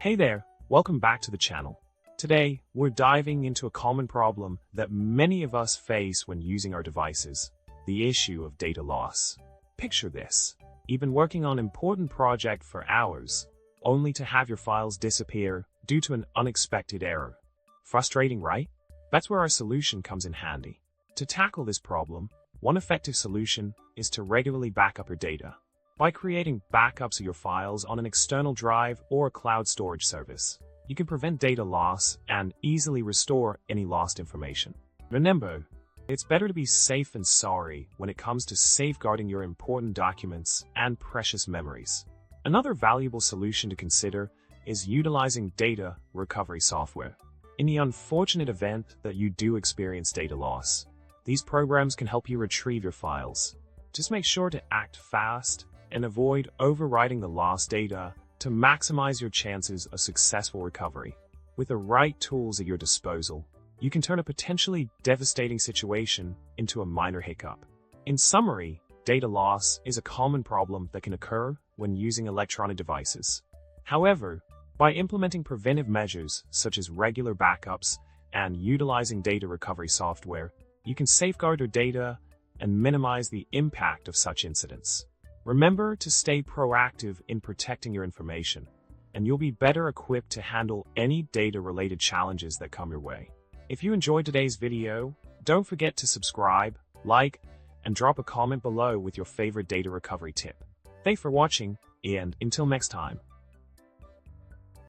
Hey there, welcome back to the channel. Today, we're diving into a common problem that many of us face when using our devices, the issue of data loss. Picture this. You've been working on an important project for hours, only to have your files disappear due to an unexpected error. Frustrating, right? That's where our solution comes in handy. To tackle this problem, one effective solution is to regularly back up your data. By creating backups of your files on an external drive or a cloud storage service, you can prevent data loss and easily restore any lost information. Remember, it's better to be safe than sorry when it comes to safeguarding your important documents and precious memories. Another valuable solution to consider is utilizing data recovery software. In the unfortunate event that you do experience data loss, these programs can help you retrieve your files. Just make sure to act fast and avoid overwriting the lost data to maximize your chances of successful recovery. With the right tools at your disposal, you can turn a potentially devastating situation into a minor hiccup. In summary, data loss is a common problem that can occur when using electronic devices. However, by implementing preventive measures such as regular backups and utilizing data recovery software, you can safeguard your data and minimize the impact of such incidents. Remember to stay proactive in protecting your information, and you'll be better equipped to handle any data-related challenges that come your way. If you enjoyed today's video, don't forget to subscribe, like, and drop a comment below with your favorite data recovery tip. Thanks for watching, and until next time.